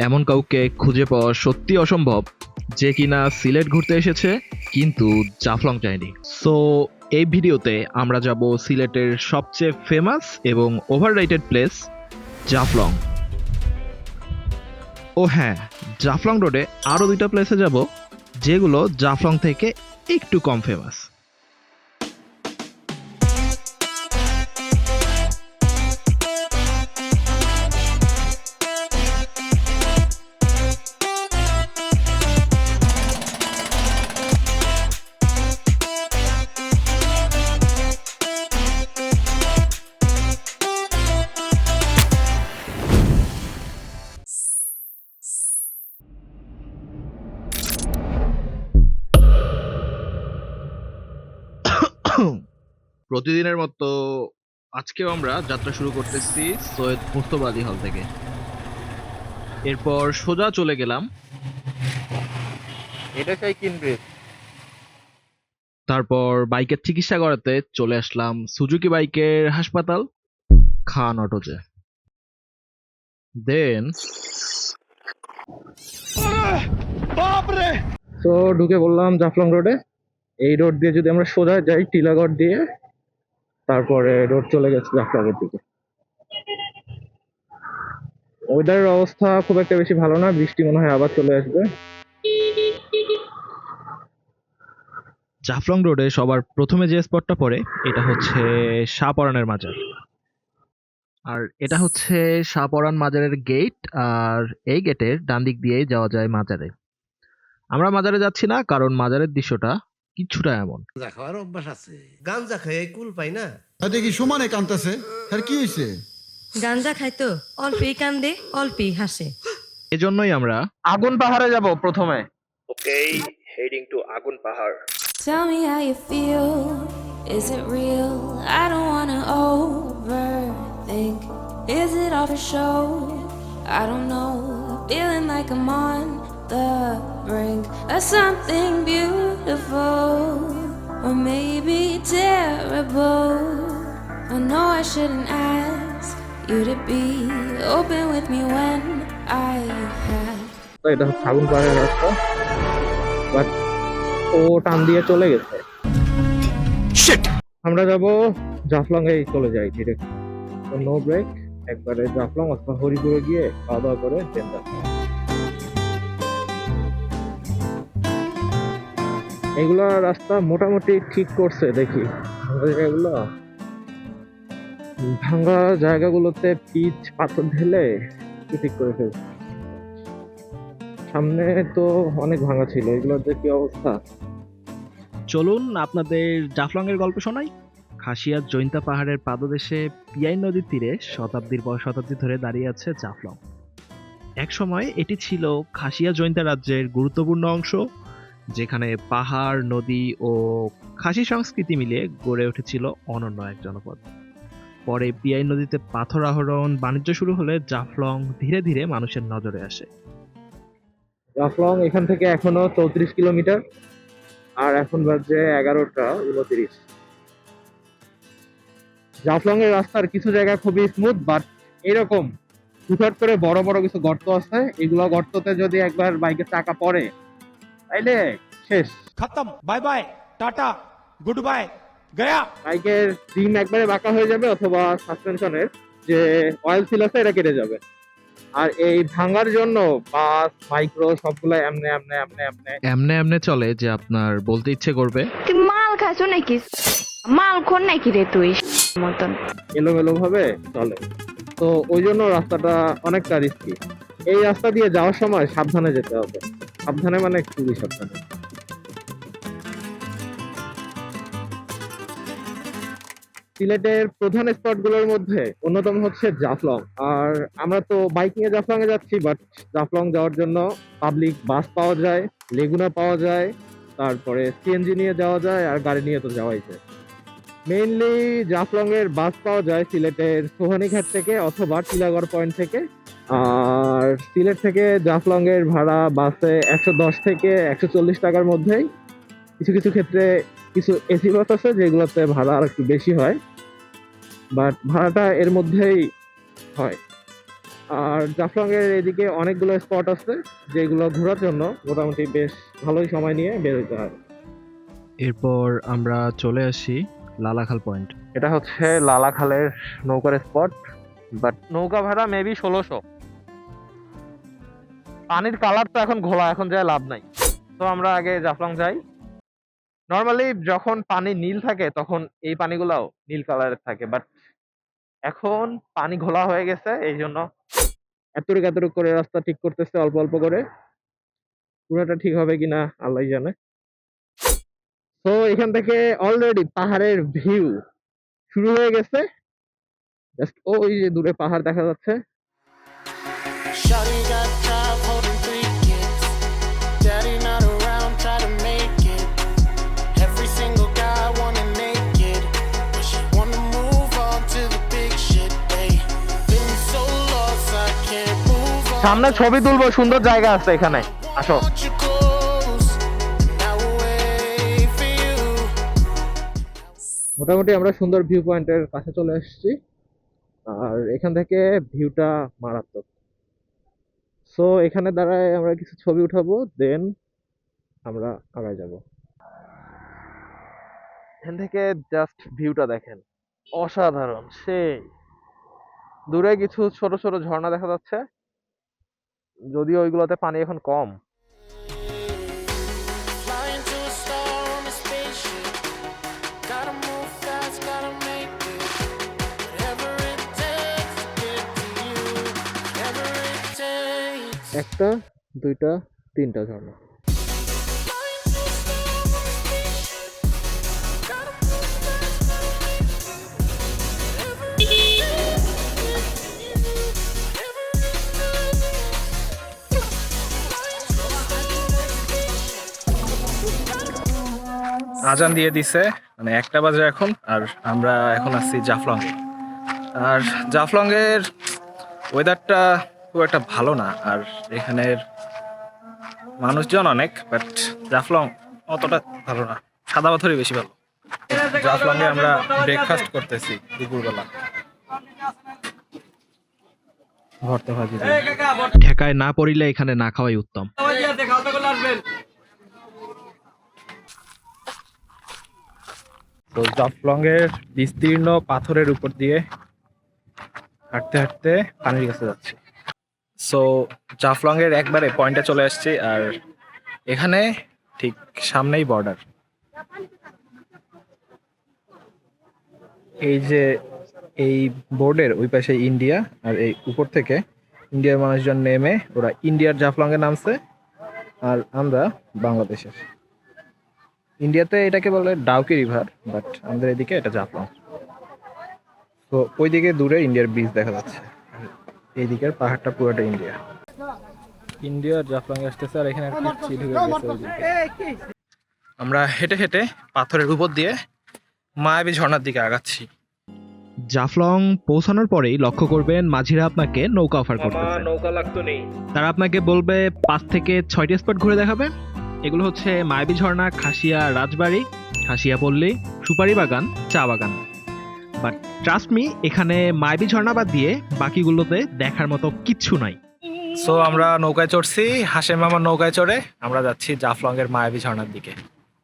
এমন কাউকে খুঁজে পাওয়া সত্যি অসম্ভব যে কিনা সিলেট ঘুরতে এসেছে কিন্তু জাফলং যায়নি। সো এই ভিডিওতে আমরা যাব সিলেটের সবচেয়ে ফেমাস এবং ওভাররেটেড প্লেস জাফলং। ও হ্যাঁ, জাফলং রোডে আরো দুইটা প্লেসে যাব যেগুলো জাফলং থেকে একটু কম ফেমাস। প্রতিদিনের মতো আজকেও আমরা যাত্রা শুরু করতেছি সৈয়দ মুস্তফা আলী হল থেকে। এরপর সোজা চলে গেলাম, এটা সেই কিনবে। তারপর বাইকের চিকিৎসা করাতে চলে আসলাম সুজুকি বাইকের হাসপাতাল খান অটোজে। দেন তো ঢুকে বললাম জাফলং রোডে। এই রোড দিয়ে যদি আমরা সোজা যাই টিলাগড় দিয়ে, তারপরে রোড চলে গেছে জাফলংয়ের দিকে। ওয়েদারের অবস্থা খুব একটা বেশি ভালো না, বৃষ্টি মনে হয় আবার চলে আসবে। জাফলং রোডে সবার প্রথমে যে স্পটটা পড়ে এটা হচ্ছে শাহপরানের মাজার। আর এটা হচ্ছে শাহপরান মাজারের গেট, আর এই গেটের ডান দিক দিয়েই যাওয়া যায় মাজারে। আমরা মাজারে যাচ্ছি না কারণ মাজারের দৃশ্যটা কিছুটা এমন। গাঁজা খাওয়ার অভ্যাস আছে, গাঞ্জা খাই কুল পাই না। দেখি সমানে কান্দতেছে, আর কি হয়েছে? গাঞ্জা খাইতো, অল্পেই কান্দে অল্পেই হাসে। এজন্যই আমরা আগুন পাহাড়ে যাব প্রথমে। ওকেই, হেডিং টু আগুন পাহাড়। Tell me how you feel. Is it real? I don't wanna overthink. Is it all for show? I don't know. Feeling like I'm on the brink of something beautiful, or maybe terrible. I know I shouldn't ask you to be open with me when I have. তো এটা হচ্ছে আগুন পাহাড়ের রাস্তা, but ও টান দিয়ে চলে গেছে। আমরা যাব জাফলং এ, চলে যাই ডিরেক্ট, নো ব্রেক, একবারে জাফলং অথবা হরিপুরে গিয়ে খাওয়া দাওয়া করে দেন জাফলং। এগুলা রাস্তা মোটামুটি ঠিক করছে দেখি। জায়গাগুলো ভাঙা জায়গাগুলোতে পিচ পাথর ঢেলে ঠিক করে ফেলছে। সামনে তো অনেক ভাঙা ছিল, এগুলোর যে কি অবস্থা। চলুন আপনাদের জাফলং এর গল্প শোনাই। খাসিয়া জৈন্তা পাহাড়ের পাদদেশে পিয়াই নদীর তীরে শতাব্দীর পর শতাব্দী ধরে দাঁড়িয়ে আছে জাফলং। এক সময় এটি ছিল খাসিয়া জৈন্তা রাজ্যের গুরুত্বপূর্ণ অংশ, যেখানে পাহাড়, নদী ও খাসি সংস্কৃতি মিলিয়ে গড়ে উঠেছিল অনন্য এক জনপদ। পরে পিয়াই নদীতে পাথর আহরণ বাণিজ্য শুরু হলে জাফলং ধীরে ধীরে মানুষের নজরে আসে। জাফলং এখান থেকে এখনো 34 কিলোমিটার, আর এখন বাজে 11টা 29। জাফলং এর রাস্তার কিছু জায়গা খুবই স্মুথ, বাট এরকম হুটহাট করে বড় বড় কিছু গর্ত আছে। এগুলো গর্ততে যদি একবার বাইকের চাকা পড়ে তাইলে শেষ, खत्म, bye bye, tata, good bye, गया। বাইকের রিম একবারে বাঁকা হয়ে যাবে, অথবা সাসপেনশনের যে অয়েল সিল আছে এটা কেটে যাবে। আর এই ভাঙার জন্য বাস, মাইক্রো সবগুলো এমনে এমনে এমনে এমনে এমনে এমনে চলে যে আপনার বলতে ইচ্ছে করবে তুই মাল খাইছো নাকি? মাল খোর নাকি রে তুই মতন? এলোমেলো ভাবে চলে। তো ওই জন্য রাস্তাটা অনেকটা রিস্কি। এই রাস্তা দিয়ে যাওয়ার সময় সাবধানে যেতে হবে, সাবধানে মানে খুবই সাবধানে। সিলেটের প্রধান স্পটগুলোর মধ্যে অন্যতম হচ্ছে জাফলং। আর আমরা তো বাইক নিয়ে জাফলং এ যাচ্ছি, বাট জাফলং যাওয়ার জন্য পাবলিক বাস পাওয়া যায়, লেগুনা পাওয়া যায়, তারপরে সিএনজি নিয়ে যাওয়া যায়, আর গাড়ি নিয়ে তো যাওয়াই যায়। মেইনলি জাফলং এর বাস পাওয়া যায় সিলেটের সোহানীঘাট থেকে অথবা টিলাগড় পয়েন্ট থেকে। আর সিলেট থেকে জাফলং এর ভাড়া বাসে 110 থেকে 140 টাকার মধ্যেই। কিছু কিছু ক্ষেত্রে কিছু এসি বাস আছে যেগুলোতে ভাড়া আর একটু বেশি হয়, বাট ভাড়াটা এর মধ্যেই হয়। আর জাফলং এর এদিকে অনেকগুলো স্পট আছে যেগুলো ঘোরার জন্য মোটামুটি বেশ ভালোই সময় নিয়ে বের হতে হয়। এরপর আমরা চলে আসি লালাখাল পয়েন্ট। এটা হচ্ছে লালাখালের নৌকার স্পট, বাট নৌকা ভাড়া মেবি 1600। পানির কালার তো এখন ঘোলা, এখন যায় লাভ নাই। তো আমরা আগে জাফলং যাই। নর্মালি যখন পানি নীল থাকে তখন এই পানিগুলাও নীল কালারের থাকে, বাট এখন পানি ঘোলা হয়ে গেছে, এই জন্য এতটুক এতটুক করে রাস্তা ঠিক করতেছে অল্প অল্প করে। পুরোটা ঠিক হবে কিনা আল্লাহ জানে। তো এখান থেকে অলরেডি পাহাড়ের ভিউ শুরু হয়ে গেছে। জাস্ট ওই যে দূরে পাহাড় দেখা যাচ্ছে। Shawty got drive, holding 3 kids. Daddy not around, try to make it. Every single guy wanna naked, but she wanna move on to the big shit. Ay, been so lost, I can't move on. সামনে ছবি তুলবো, সুন্দর জায়গা আছে এখানে, আসো। Want you close, now I wait for you. মোটামুটি আমরা সুন্দর ভিউ পয়েন্টের কাছে চলে এসেছি, আর এখান থেকে ভিউটা মারাত্মক। সো এখানে দাঁড়ায় আমরা কিছু ছবি উঠাবো, দেন আমরা আগায় যাব। এখান থেকে জাস্ট ভিউটা দেখেন, অসাধারণ। সেই দূরে কিছু ছোট ছোট ঝর্ণা দেখা যাচ্ছে, যদিও ওইগুলোতে পানি এখন কম। Flying to a star on a spaceship. Gotta move fast, gotta make it. Whatever it takes to get to you. Whatever it takes. একটা, দুইটা, তিনটা ঝর্ণা। Flying to a star on a spaceship. Gotta move fast, gotta make it. Whatever it takes to get to you. Whatever it takes. Flying to a star on a spaceship. আজান দিয়ে দিছে, মানে 1টা বাজে এখন, আর আমরা এখন আসছি জাফলং এ। আর জাফলং এর ওয়েদারটা খুব একটা ভালো না, আর এখানের মানুষজন অনেক, বাট জাফলং অতটা ভালো না, সাদা পাথরই বেশি ভালো। জাফলং এ আমরা ব্রেকফাস্ট করতেছি দুপুরবেলা। ভর্তা ভাজি দিয়ে। ঠেকায় না পড়িলে এখানে না খাওয়াই উত্তম। তো জাফলং এর বিস্তীর্ণ পাথরের উপর দিয়ে হাঁটতে হাঁটতে পানির কাছে যাচ্ছি। সো জাফলং এর একবারে পয়েন্টে চলে আসছি, আর এখানে ঠিক সামনেই বর্ডার। এই যে এই বোর্ডের ওই পাশে ইন্ডিয়া, আর এই উপর থেকে ইন্ডিয়ার মানুষজন নেমে ওরা ইন্ডিয়ার জাফলং এ নামছে, আর আমরা বাংলাদেশের। ইন্ডিয়াতে এটাকে বলে ডাউকি রিভার, বাট আমাদের এদিকে এটা জাফলং। তো ওইদিকে দূরে ইন্ডিয়ার ব্রিজ দেখা যাচ্ছে, এইদিকের পাহাড়টা পুরোটা ইন্ডিয়া। ইন্ডিয়ার জাফলং এ আসতেছে, আর এখানে একটা চিল ঢুকে গেছে ওইদিকে। আমরা হেঁটে হেঁটে পাথরের উপর দিয়ে মায়াবী ঝর্ণার দিকে আগাচ্ছি। জাফলং পৌঁছানোর পরেই লক্ষ্য করবেন মাঝিরা আপনাকে নৌকা অফার করতেছে। নৌকা লাগতো নেই। তারা আপনাকে বলবে 5 থেকে 6টি স্পট ঘুরে দেখাবে। এগুলো হচ্ছে মায়াবী ঝর্ণা, খাসিয়া রাজবাড়ি, খাসিয়া পল্লী, সুপারি বাগান, চা বাগান। বাট ট্রাস্ট মি, এখানে মায়াবী ঝর্ণা বাদ দিয়ে বাকিগুলোতে দেখার মতো কিচ্ছু নাই। সো আমরা নৌকায় চড়ছি, হাসেম মামার নৌকায় চড়ে আমরা যাচ্ছি জাফলং এর মায়াবী ঝর্ণার দিকে।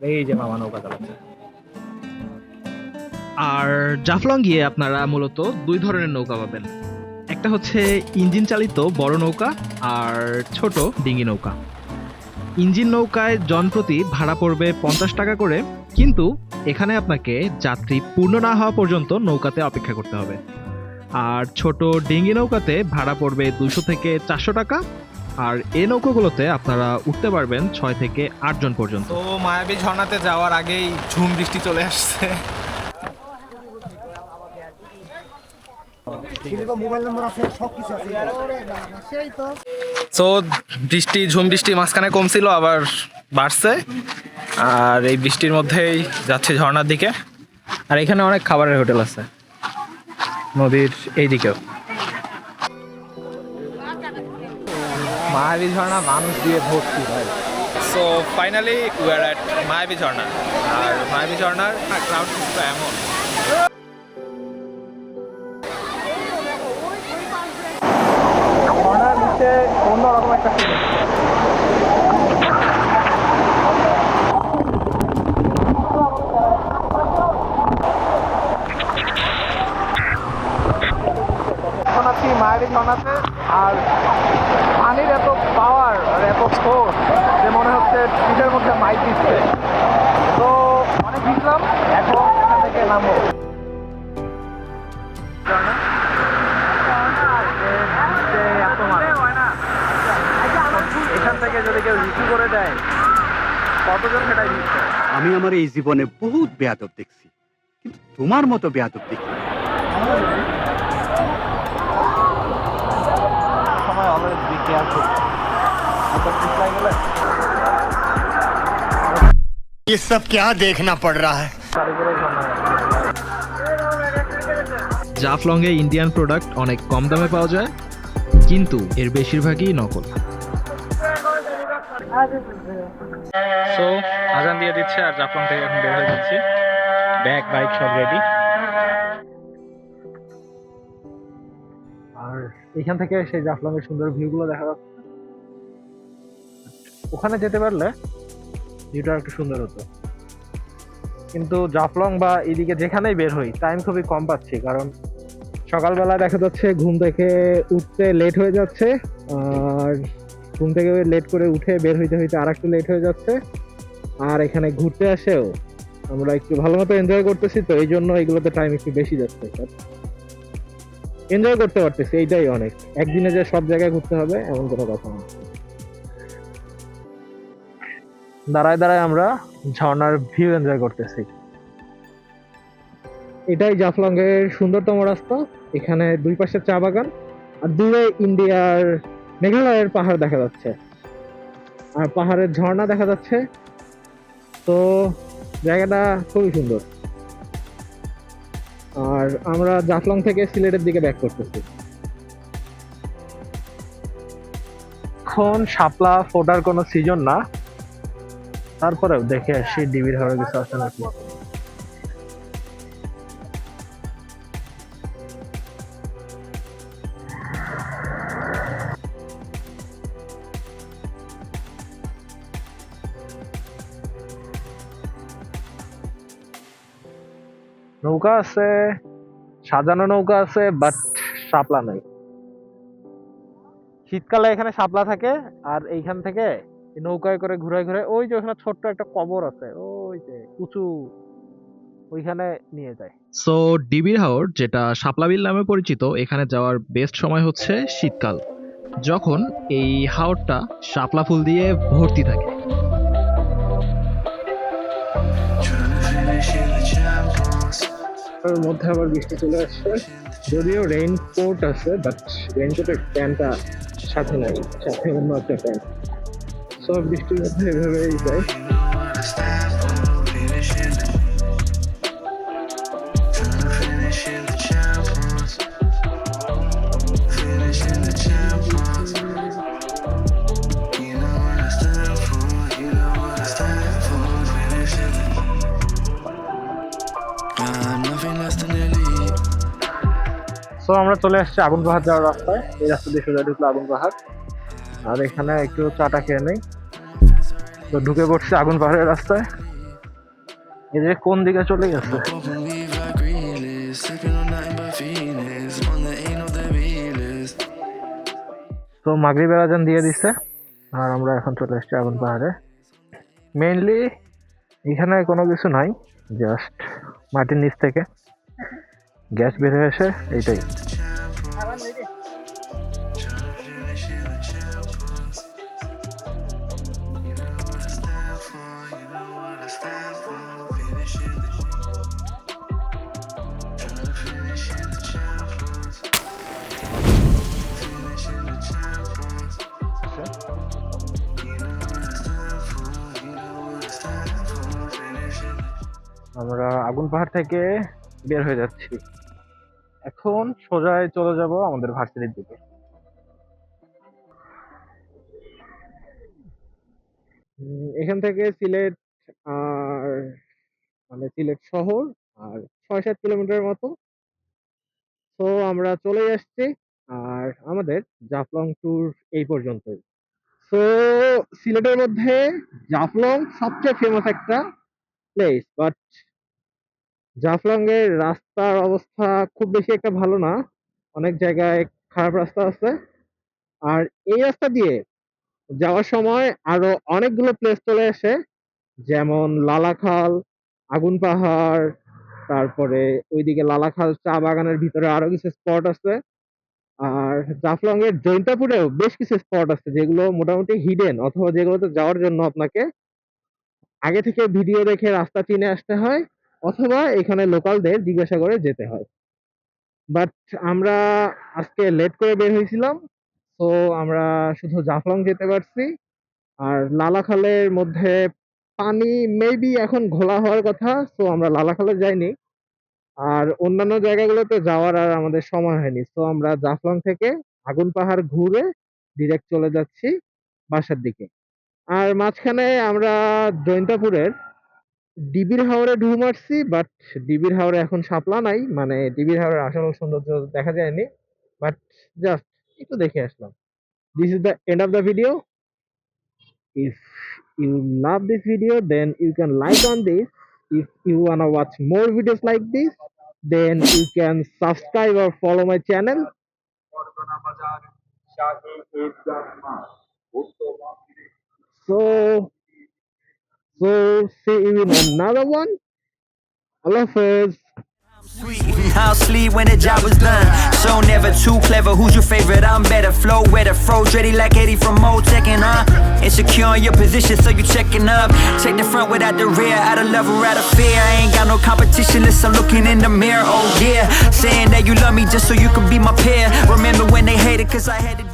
এই যে মামা নৌকা চালাচ্ছে। আর জাফলং গিয়ে আপনারা মূলত 2 ধরনের নৌকা পাবেন। একটা হচ্ছে ইঞ্জিন চালিত বড় নৌকা, আর ছোট ডিঙ্গি নৌকা। ইঞ্জিন নৌকায় জনপ্রতি ভাড়া পড়বে 50 টাকা করে, কিন্তু এখানে আপনাকে যাত্রী পূর্ণ না হওয়া পর্যন্ত নৌকাতে অপেক্ষা করতে হবে। আর ছোট ডিঙ্গি নৌকাতে ভাড়া পড়বে 200 থেকে 400 টাকা, আর এই নৌকাগুলোতে আপনারা উঠতে পারবেন 6 থেকে 8 জন পর্যন্ত। তো মায়াবী ঝর্ণাতে যাওয়ার আগেই ঝুম বৃষ্টি চলে আসছে। তো বৃষ্টি, ঝুম বৃষ্টি মাঝখানে কমছিল, আবার বাড়ছে, আর এই বৃষ্টির মধ্যেই যাচ্ছে ঝর্ণার দিকে। আর এখানে অনেক খাবারের হোটেল আছে নদীর এই দিকেও। মায়াবী ঝর্ণা মানুষ দিয়ে ভর্তি ভাই। So finally we are at মায়াবী ঝর্ণা। আর মায়াবী ঝর্ণার ক্রাউড কিছুটা এমন। অন্যরকম একটা feeling। এখন আছি মায়ারি ঝর্ণাতে, আর পানির এত পাওয়ার আর এত ফোর্স যে মনে হচ্ছে পিঠের মধ্যে মাইক দিচ্ছে। তো অনেক ভিজলাম, এখন এখান থেকে নামবো। এখান থেকে যদি কেউ রিভিউ করে দেয়, কতজন সেটাই দিচ্ছে। আমি আমার এই জীবনে বহুত বেয়াদব দেখছি, কিন্তু তোমার মতো বেয়াদব দেখি সময় অলওয়েজ বি কেয়ারফুল। ये सब क्या देखना पड़ रहा है। জাফলংয়ে ইন্ডিয়ান প্রোডাক্ট অনেক কম দামে পাওয়া যায়, কিন্তু এর বেশিরভাগই নকল। সো আজান দিয়ে দিচ্ছে আর জাফলং থেকে এখন বের হয়ে যাচ্ছি, ব্যাগ বাইক সব রেডি। আর এখান থেকে সেই জাফলং এর সুন্দর ভিউগুলো দেখা যাচ্ছে। ওখানে যেতে পারলে ভিউটা একটু সুন্দর হতো, কিন্তু জাফলং বা এদিকে যেখানেই বের হই টাইম খুবই কম পাচ্ছি, কারণ সকালবেলা দেখা যাচ্ছে ঘুম থেকে উঠতে লেট হয়ে যাচ্ছে, আর ঘুম থেকে লেট করে উঠে বের হইতে হইতে আর একটু লেট হয়ে যাচ্ছে, আর এখানে ঘুরতে আসেও আমরা একটু ভালো মতো এনজয় করতেছি, তো এই জন্য এগুলোতে টাইম একটু বেশি যাচ্ছে। এনজয় করতে পারতেছি, এইটাই অনেক। একদিনে যে সব জায়গায় ঘুরতে হবে এমন কোনো কথা না। দাঁড়ায় দাঁড়ায় আমরা ঝর্ণার ভিউ এনজয় করতেছি। এটাই জাফলং এর সুন্দরতম রাস্তা। এখানে দুই পাশে চা বাগান, আর দূরে ইন্ডিয়ার মেঘালয়ের পাহাড় দেখা যাচ্ছে, আর পাহাড়ের ঝর্ণা দেখা যাচ্ছে। তো জায়গাটা খুবই সুন্দর। আর আমরা জাফলং থেকে সিলেটের দিকে ব্যাক করতেছি। এখন শাপলা ফোটার কোনো সিজন না, তারপরেও দেখে আসি ডিবির হাওড়ে কিছু আছে নাকি। নৌকা আছে, সাজানো নৌকা আছে, বাট শাপলা নাই। শীতকালে এখানে শাপলা থাকে, আর এইখান থেকে নৌকায় করে ঘুরে ঘুরে ওই যে ওখানে ছোট্ট একটা কবর আছে, ওই যে উঁচু, ওইখানে নিয়ে যায়। সো ডিবির হাওর, যেটা শাপলা বিল নামে পরিচিত, এখানে যাওয়ার বেস্ট সময় হচ্ছে শীতকাল, যখন এই হাওরটা শাপলা ফুল দিয়ে ভর্তি থাকে। তার মধ্যে আবার বৃষ্টি চলে আসছে, যদিও রেইনকোট আছে, বাট রেইনকোটের প্যান্টটা সাথে নাই, সাথে অন্য একটা প্যান্ট। সব বৃষ্টির মধ্যে এভাবেই যায়। তো আমরা চলে আসছি আগুন পাহাড় যাওয়ার রাস্তায়। এই রাস্তা দিয়ে সোজা ঢুকলো আগুন পাহাড়, আর এখানে একটু চাটা খেয়ে নেই। তো ঢুকে পড়ছে আগুন পাহাড়ের রাস্তায়। এদের কোন দিকে চলে গেছে? তো মাগরিবের আজান দিয়ে দিচ্ছে, আর আমরা এখন চলে আসছি আগুন পাহাড়ে। মেইনলি এখানে কোনো কিছু নাই, জাস্ট মাটির নিচ থেকে গ্যাস বের হয়ে আসে, এইটাই। আমরা আগুন পাহাড় থেকে বের হয়ে যাচ্ছি, এখন সোজায় চলে যাব আমাদের ভার্সিটির দিকে। এখান থেকে সিলেট আর মানে সিলেট শহর আর ৬-৭ কিলোমিটার মতো। তো আমরা চলে আসছি আর আমাদের জাফলং ট্যুর এই পর্যন্তই। সো সিলেটের মধ্যে জাফলং সবচেয়ে ফেমাস একটা প্লেস, বাট জাফলং এর রাস্তার অবস্থা খুব বেশি একটা ভালো না, অনেক জায়গায় খারাপ রাস্তা আছে। আর এই রাস্তা দিয়ে যাওয়ার সময় আরো অনেকগুলো প্লেস চলে আসে, যেমন লালাখাল, আগুন পাহাড়, তারপরে ওইদিকে লালাখাল চা বাগানের ভিতরে আরো কিছু স্পট আছে। আর জাফলং এর জৈন্তাপুরেও বেশ কিছু স্পট আছে যেগুলো মোটামুটি হিডেন, অথবা যেগুলোতে যাওয়ার জন্য আপনাকে আগে থেকে ভিডিও দেখে রাস্তা চিনে আসতে হয়, অথবা এখানে লোকালদের জিজ্ঞাসা করে যেতে হয়। বাট আমরা আজকে লেট করে বের হয়েছিলাম, তো আমরা শুধু জাফলং যেতে পারছি। আর লালাখালের মধ্যে পানি মেবি এখন ঘোলা হওয়ার কথা, তো আমরা লালাখালে যাইনি। আর অন্যান্য জায়গাগুলোতে যাওয়ার আর আমাদের সময় হয়নি, তো আমরা জাফলং থেকে আগুন পাহাড় ঘুরে ডিরেক্ট চলে যাচ্ছি বাসার দিকে। আর মাঝখানে আমরা জৈন্তাপুরের ডিবির হাওরে ঢু মারছি, বাট ডিবির হাওরে এখন শাপলা নাই, মানে ডিবির হাওরের আসল সৌন্দর্য দেখা যায়নি, বাট জাস্ট একটু দেখে আসলাম। This is the end of the video. If you love this video, then you can like on this. If you wanna watch more videos like this, then you can subscribe or follow my channel. So see you in another one. Allah Hafiz. I'll sleep when the job was done. So never too clever. Who's your favorite? I'm better. Flow wetter, froze ready like Eddie from Mo Tekken, insecure in your position, so you checking up. Take the front without the rear. Out of love or out of fear. I ain't got no competition unless I'm looking in the mirror. Oh yeah, saying that you love me just so you can be my peer. Remember when they hated 'cause I had to